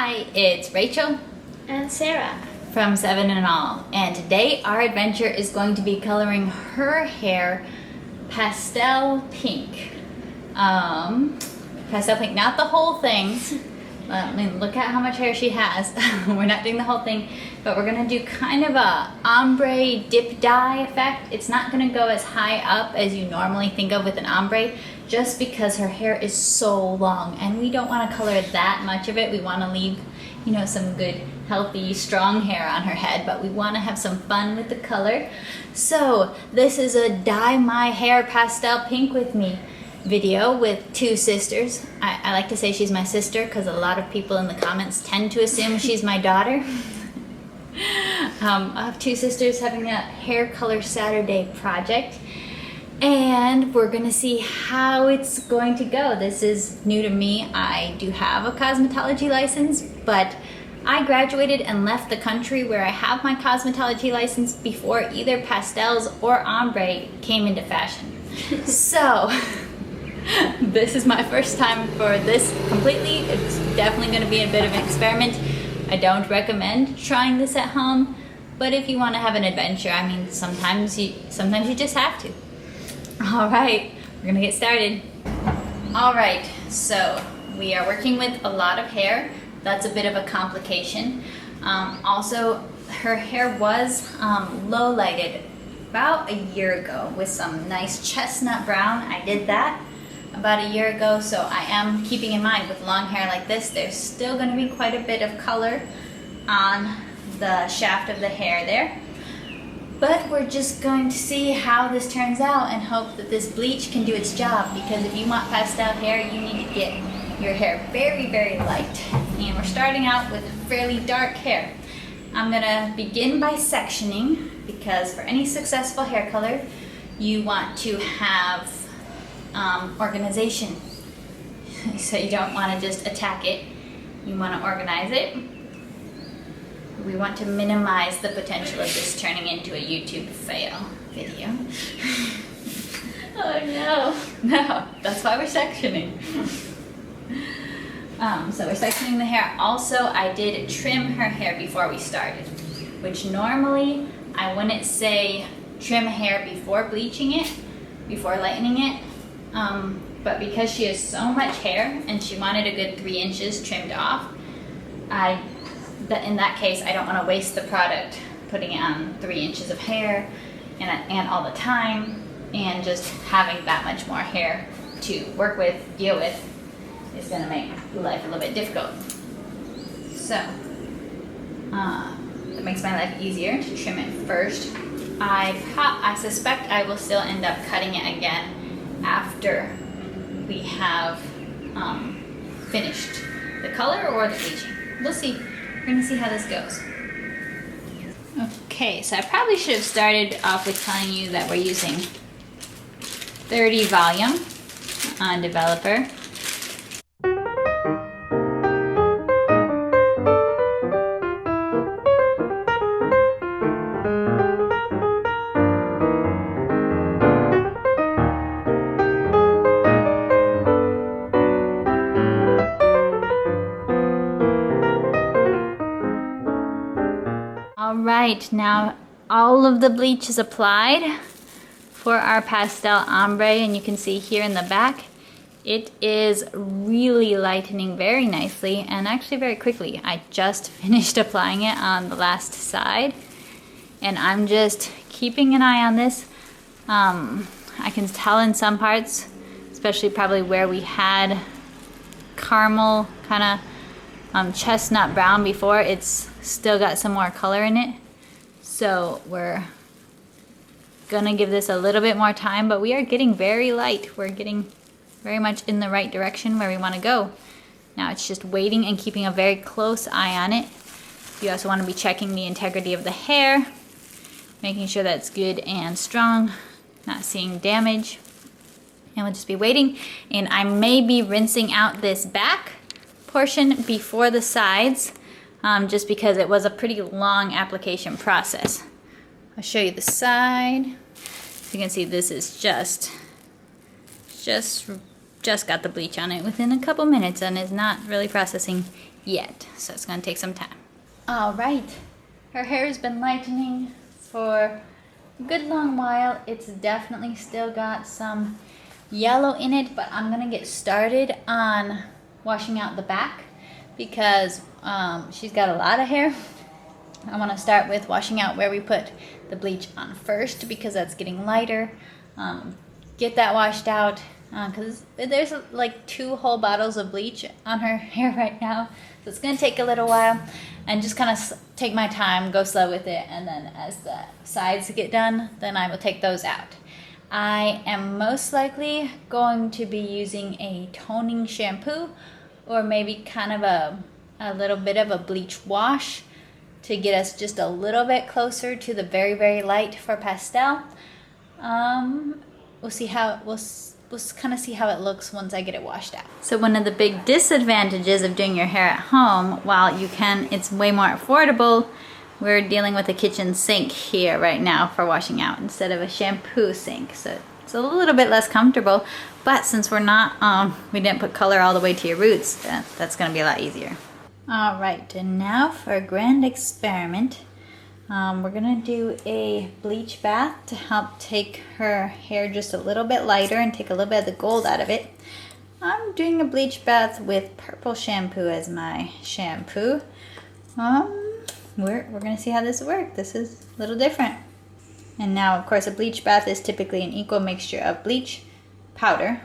Hi, it's Rachel and Sarah from Seven and All, and today our adventure is going to be coloring her hair pastel pink. Pastel pink, not the whole thing. I mean, look at how much hair she has. We're not doing the whole thing, but we're gonna do kind of a ombre dip dye effect. It's not gonna go as high up as you normally think of with an ombre, just because her hair is so long and we don't want to color that much of it. We want to leave, you know, some good, healthy, strong hair on her head, but we want to have some fun with the color. So this is a dye my hair pastel pink with me video with two sisters. I like to say she's my sister because a lot of people in the comments tend to assume she's my daughter. I have two sisters having a hair color Saturday project, and we're gonna see how it's going to go. This is new to me. I do have a cosmetology license, but I graduated and left the country where I have my cosmetology license before either pastels or ombre came into fashion. So this is my first time for this completely. It's definitely going to be a bit of an experiment. I don't recommend trying this at home, but if you want to have an adventure, I mean, sometimes you just have to. All right, we're gonna get started. All right, so we are working with a lot of hair. That's a bit of a complication. Also, her hair was low lighted about a year ago with some nice chestnut brown. I did that about a year ago, so I am keeping in mind with long hair like this, there's still gonna be quite a bit of color on the shaft of the hair there. But we're just going to see how this turns out and hope that this bleach can do its job, because if you want pastel hair, you need to get your hair very, very light. And we're starting out with fairly dark hair. I'm gonna begin by sectioning, because for any successful hair color, you want to have organization. So you don't want to just attack it, you want to organize it. We want to minimize the potential of this turning into a YouTube fail video. Oh no. No, that's why we're sectioning. So we're sectioning the hair. Also, I did trim her hair before we started, which normally I wouldn't say trim hair before bleaching it, before lightening it. But because she has so much hair and she wanted a good 3 inches trimmed off, in that case, I don't want to waste the product putting it on 3 inches of hair and all the time, and just having that much more hair to work with, deal with, is going to make life a little bit difficult. So that makes my life easier to trim it first. I suspect I will still end up cutting it again after we have finished the color or the bleaching. We'll see. We're gonna see how this goes. Okay, so I probably should have started off with telling you that we're using 30 volume on developer. Alright, now all of the bleach is applied for our pastel ombre, and you can see here in the back, it is really lightening very nicely and actually very quickly. I just finished applying it on the last side, and I'm just keeping an eye on this. I can tell in some parts, especially probably where we had caramel kind of chestnut brown before, it's still got some more color in it. So we're gonna give this a little bit more time, but we are getting very light. We're getting very much in the right direction where we want to go. Now it's just waiting and keeping a very close eye on it. You also want to be checking the integrity of the hair, making sure that it's good and strong, not seeing damage. And we'll just be waiting. And I may be rinsing out this back portion before the sides, just because it was a pretty long application process. I'll show you the side. So you can see this is just got the bleach on it within a couple minutes and is not really processing yet, so it's gonna take some time. All right, her hair has been lightening for a good long while. It's definitely still got some yellow in it, but I'm gonna get started on washing out the back because she's got a lot of hair. I want to start with washing out where we put the bleach on first because that's getting lighter. Get that washed out because there's like 2 whole bottles of bleach on her hair right now, so it's gonna take a little while, and just kind of take my time, go slow with it, and then as the sides get done, then I will take those out. I am most likely going to be using a toning shampoo or maybe kind of a little bit of a bleach wash to get us just a little bit closer to the very, very light for Pastel. We'll see how we'll kind of see how it looks once I get it washed out. So one of the big disadvantages of doing your hair at home, while it's way more affordable, we're dealing with a kitchen sink here right now for washing out instead of a shampoo sink. So it's a little bit less comfortable, but since we're not, we didn't put color all the way to your roots, that's gonna be a lot easier. All right, and now for a grand experiment. We're gonna do a bleach bath to help take her hair just a little bit lighter and take a little bit of the gold out of it. I'm doing a bleach bath with purple shampoo as my shampoo. We're gonna see how this works. This is a little different. And now, of course, a bleach bath is typically an equal mixture of bleach, powder,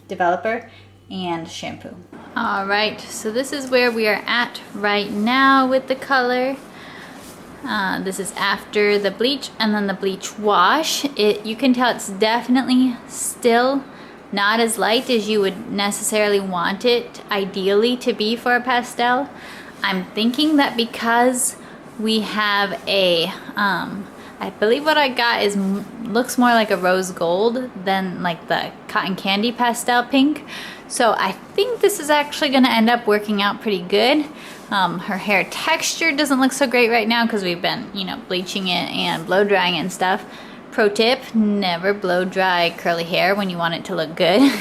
developer, and shampoo. All right, so this is where we are at right now with the color. This is after the bleach and then the bleach wash. You can tell it's definitely still not as light as you would necessarily want it ideally to be for a pastel. I'm thinking that because we have a, I believe what I got looks more like a rose gold than like the cotton candy pastel pink. So I think this is actually gonna end up working out pretty good. Her hair texture doesn't look so great right now because we've been, bleaching it and blow drying it and stuff. Pro tip, never blow dry curly hair when you want it to look good.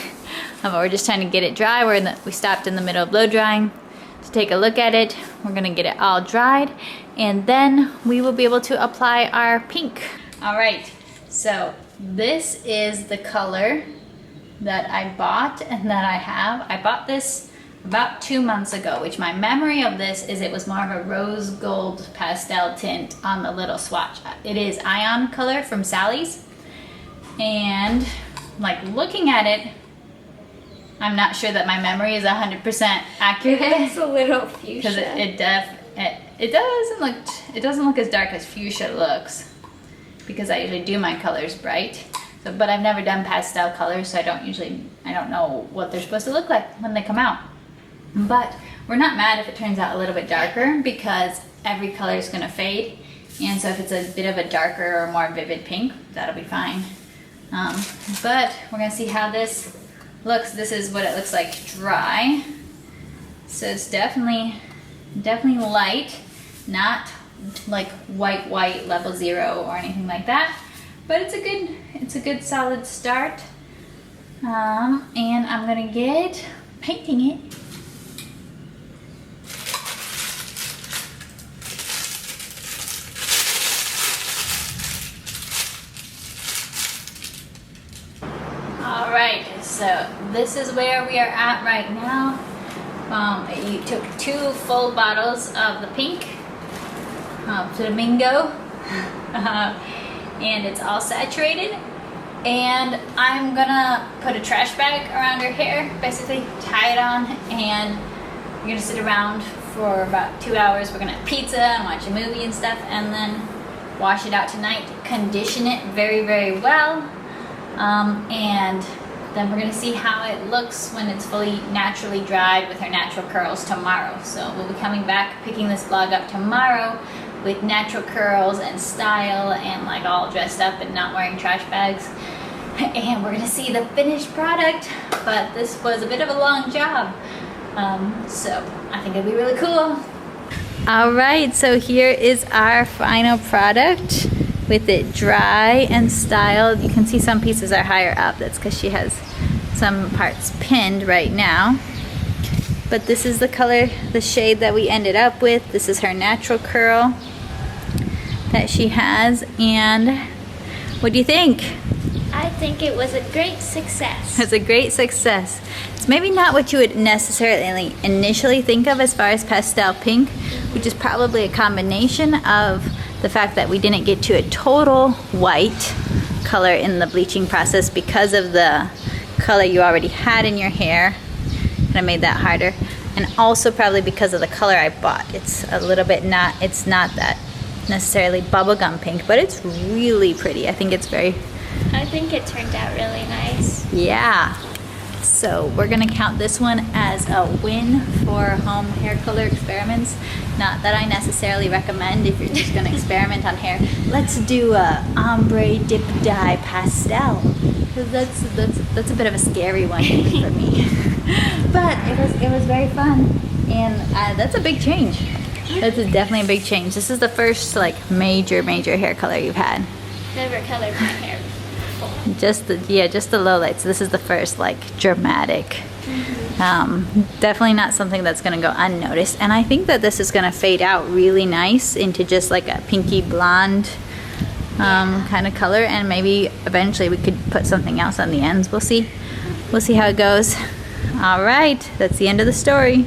We're just trying to get it dry. We stopped in the middle of blow drying to take a look at it. We're gonna get it all dried and then we will be able to apply our pink. All right, so this is the color that I bought and that I have. I bought this about 2 months ago, which my memory of this is it was more of a rose gold pastel tint on the little swatch. It is Ion color from Sally's, and like looking at it, I'm not sure that my memory is 100% accurate. It's a little fuchsia. Because it doesn't look as dark as fuchsia looks, because I usually do my colors bright. So, but I've never done pastel colors, so I don't know what they're supposed to look like when they come out. But we're not mad if it turns out a little bit darker because every color is gonna fade. And so if it's a bit of a darker or more vivid pink, that'll be fine. But we're gonna see how this looks. This is what it looks like dry. So it's definitely light, not like white level 0 or anything like that. But it's a good solid start. And I'm gonna get painting it. Alright, so this is where we are at right now. You took 2 full bottles of the pink, Flamingo, and it's all saturated. And I'm gonna put a trash bag around her hair, basically tie it on, and we're gonna sit around for about 2 hours. We're gonna have pizza and watch a movie and stuff, and then wash it out tonight, condition it very, very well. And then we're gonna see how it looks when it's fully naturally dried with her natural curls tomorrow. So we'll be coming back, picking this vlog up tomorrow with natural curls and style and like all dressed up and not wearing trash bags. And we're gonna see the finished product, but this was a bit of a long job. So I think it'll be really cool. All right, so here is our final product with it dry and styled. You can see some pieces are higher up. That's because she has some parts pinned right now. But this is the color, the shade that we ended up with. This is her natural curl that she has. And what do you think? I think it was a great success. It's a great success. It's maybe not what you would necessarily initially think of as far as pastel pink, which is probably a combination of the fact that we didn't get to a total white color in the bleaching process because of the color you already had in your hair. And I made that harder. And also probably because of the color I bought. It's a little bit it's not that necessarily bubblegum pink, but it's really pretty. I think it's very... I think it turned out really nice. Yeah. So we're gonna count this one as a win for home hair color experiments. Not that I necessarily recommend if you're just gonna experiment on hair. Let's do a ombre dip dye pastel, because that's a bit of a scary one for me. But it was very fun, and that's a big change. That's definitely a big change. This is the first like major hair color you've had. Never colored my hair before. Just the lowlights. This is the first like dramatic. Definitely not something that's gonna go unnoticed. And I think that this is gonna fade out really nice into just like a pinky blonde kind of color. And maybe eventually we could put something else on the ends. We'll see. We'll see how it goes. All right, that's the end of the story.